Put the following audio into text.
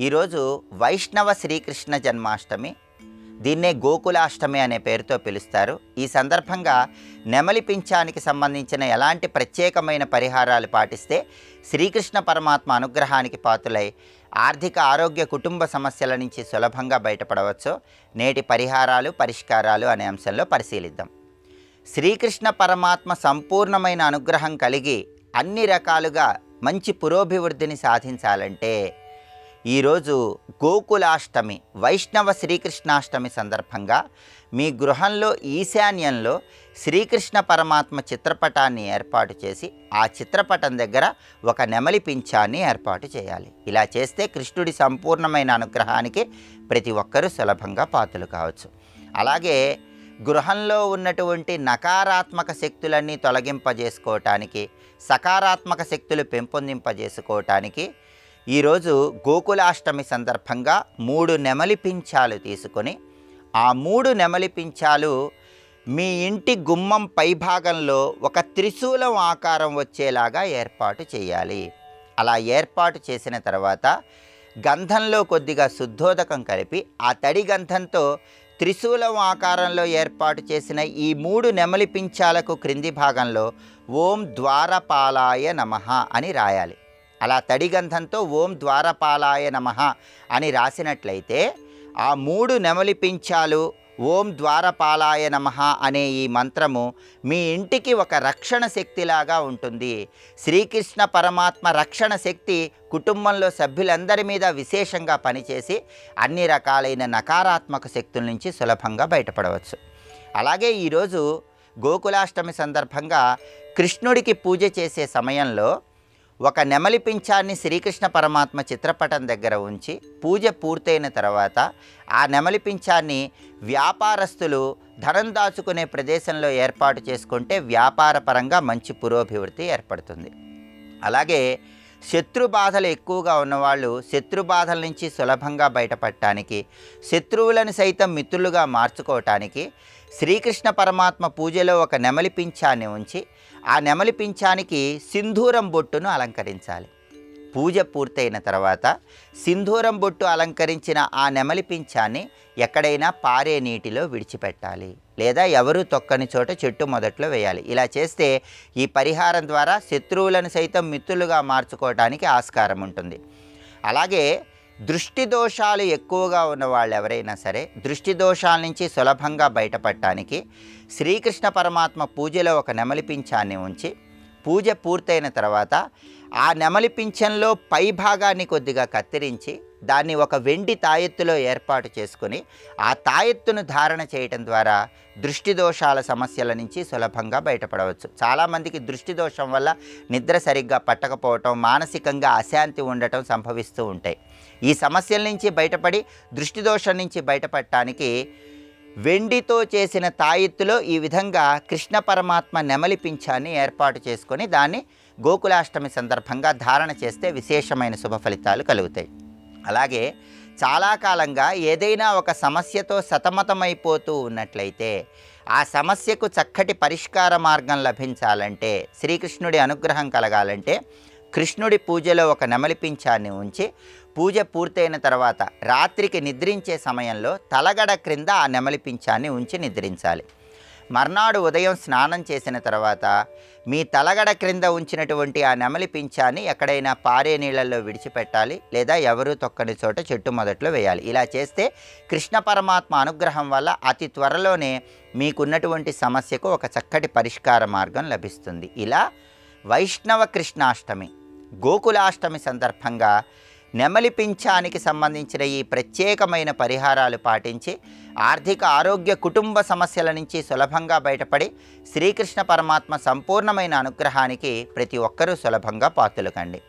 ఈరోజు వైష్ణవ శ్రీకృష్ణ జన్మాష్టమి, దీన్నే గోకులాష్టమి అనే పేరుతో పిలుస్తారు. ఈ సందర్భంగా నెమలి పింఛానికి సంబంధించిన ఎలాంటి ప్రత్యేకమైన పరిహారాలు పాటిస్తే శ్రీకృష్ణ పరమాత్మ అనుగ్రహానికి పాత్రులై ఆర్థిక ఆరోగ్య కుటుంబ సమస్యల నుంచి సులభంగా బయటపడవచ్చో నేటి పరిహారాలు పరిష్కారాలు అనే అంశంలో పరిశీలిద్దాం. శ్రీకృష్ణ పరమాత్మ సంపూర్ణమైన అనుగ్రహం కలిగి అన్ని రకాలుగా మంచి పురోభివృద్ధిని సాధించాలంటే ఈరోజు గోకులాష్టమి, వైష్ణవ శ్రీకృష్ణాష్టమి సందర్భంగా మీ గృహంలో ఈశాన్యంలో శ్రీకృష్ణ పరమాత్మ చిత్రపటాన్ని ఏర్పాటు చేసి ఆ చిత్రపటం దగ్గర ఒక నెమలి పింఛాన్ని ఏర్పాటు చేయాలి. ఇలా చేస్తే కృష్ణుడి సంపూర్ణమైన అనుగ్రహానికి ప్రతి ఒక్కరూ సులభంగా పాత్రలు కావచ్చు. అలాగే గృహంలో ఉన్నటువంటి నకారాత్మక శక్తులన్నీ తొలగింపజేసుకోవటానికి, సకారాత్మక శక్తులు పెంపొందింపజేసుకోవటానికి ఈరోజు గోకులాష్టమి సందర్భంగా 3 నెమలి పింఛాలు తీసుకొని ఆ 3 నెమలి పింఛాలు మీ ఇంటి గుమ్మం పైభాగంలో ఒక త్రిశూలం ఆకారం వచ్చేలాగా ఏర్పాటు చేయాలి. అలా ఏర్పాటు చేసిన తర్వాత గంధంలో కొద్దిగా శుద్ధోదకం కలిపి ఆ తడి గంధంతో త్రిశూలం ఆకారంలో ఏర్పాటు చేసిన ఈ 3 నెమలి పింఛాలకు క్రింది భాగంలో ఓం ద్వారపాలాయ నమః అని రాయాలి. అలా తడి గంధంతో ఓం ద్వారపాలాయ నమః అని రాసినట్లయితే ఆ 3 నెమలి పింఛాలు ఓం ద్వారపాలాయ నమః అనే ఈ మంత్రము మీ ఇంటికి ఒక రక్షణ శక్తిలాగా ఉంటుంది. శ్రీకృష్ణ పరమాత్మ రక్షణ శక్తి కుటుంబంలో సభ్యులందరి మీద విశేషంగా పనిచేసి అన్ని రకాలైన నకారాత్మక శక్తుల నుంచి సులభంగా బయటపడవచ్చు. అలాగే ఈరోజు గోకులాష్టమి సందర్భంగా కృష్ణుడికి పూజ చేసే సమయంలో ఒక నెమలి పింఛాన్ని శ్రీకృష్ణ పరమాత్మ చిత్రపటం దగ్గర ఉంచి పూజ పూర్తయిన తర్వాత ఆ నెమలి పింఛాన్ని వ్యాపారస్తులు ధనం దాచుకునే ప్రదేశంలో ఏర్పాటు చేసుకుంటే వ్యాపారపరంగా మంచి పురోభివృద్ధి ఏర్పడుతుంది. అలాగే శత్రు బాధలు ఎక్కువగా ఉన్నవాళ్ళు శత్రు బాధల నుంచి సులభంగా బయటపడటానికి, శత్రువులను సైతం మిత్రులుగా మార్చుకోవటానికి శ్రీకృష్ణ పరమాత్మ పూజలో ఒక నెమలి పింఛాన్ని ఉంచి ఆ నెమలి పింఛానికి సింధూరం బొట్టును అలంకరించాలి. పూజ పూర్తయిన తర్వాత సింధూరం బొట్టు అలంకరించిన ఆ నెమలి పింఛాన్ని ఎక్కడైనా పారే నీటిలో విడిచిపెట్టాలి, లేదా ఎవరూ తొక్కని చోట చెట్టు మొదట్లో వేయాలి. ఇలా చేస్తే ఈ పరిహారం ద్వారా శత్రువులను సైతం మిత్రులుగా మార్చుకోవడానికి ఆస్కారం ఉంటుంది. అలాగే దృష్టి దోషాలు ఎక్కువగా ఉన్న వాళ్ళు ఎవరైనా సరే దృష్టి దోషాల నుంచి సులభంగా బయటపడటానికి శ్రీకృష్ణ పరమాత్మ పూజలో ఒక నెమలి పింఛాన్ని ఉంచి పూజ పూర్తయిన తర్వాత ఆ నెమలి పింఛంలో పై భాగాన్ని కొద్దిగా కత్తిరించి దాన్ని ఒక వెండి తాయెత్తులో ఏర్పాటు చేసుకుని ఆ తాయెత్తును ధారణ చేయటం ద్వారా దృష్టి దోషాల సమస్యల నుంచి సులభంగా బయటపడవచ్చు. చాలామందికి దృష్టి దోషం వల్ల నిద్ర సరిగ్గా పట్టకపోవటం, మానసికంగా అశాంతి ఉండటం సంభవిస్తూ ఉంటాయి. ఈ సమస్యల నుంచి బయటపడి దృష్టి దోషం నుంచి బయటపడటానికి వెండితో చేసిన తాయెత్తులో ఈ విధంగా కృష్ణ పరమాత్మ నెమలి పింఛాన్ని ఏర్పాటు చేసుకొని దాన్ని గోకులాష్టమి సందర్భంగా ధారణ చేస్తే విశేషమైన శుభ ఫలితాలు కలుగుతాయి. అలాగే చాలా కాలంగా ఏదైనా ఒక సమస్యతో సతమతమైపోతూ ఉన్నట్లయితే ఆ సమస్యకు చక్కటి పరిష్కార మార్గం లభించాలంటే, శ్రీకృష్ణుడి అనుగ్రహం కలగాలంటే కృష్ణుడి పూజలో ఒక నెమలి పింఛాన్ని ఉంచి పూజ పూర్తయిన తర్వాత రాత్రికి నిద్రించే సమయంలో తలగడ క్రింద ఆ నెమలి పింఛాన్ని ఉంచి నిద్రించాలి. మర్నాడు ఉదయం స్నానం చేసిన తర్వాత మీ తలగడ క్రింద ఉంచినటువంటి ఆ నెమలి పింఛాన్ని ఎక్కడైనా పారే నీళ్ళల్లో విడిచిపెట్టాలి, లేదా ఎవరూ తొక్కని చోట చెట్టు మొదట్లో వేయాలి. ఇలా చేస్తే కృష్ణ పరమాత్మ అనుగ్రహం వల్ల అతి త్వరలోనే మీకున్నటువంటి సమస్యకు ఒక చక్కటి పరిష్కార మార్గం లభిస్తుంది. ఇలా వైష్ణవ కృష్ణాష్టమి, గోకులాష్టమి సందర్భంగా నెమలి పింఛానికి సంబంధించిన ఈ ప్రత్యేకమైన పరిహారాలు పాటించి ఆర్థిక ఆరోగ్య కుటుంబ సమస్యల నుంచి సులభంగా బయటపడి శ్రీకృష్ణ పరమాత్మ సంపూర్ణమైన అనుగ్రహానికి ప్రతి ఒక్కరూ సులభంగా పాత్రలు కండి.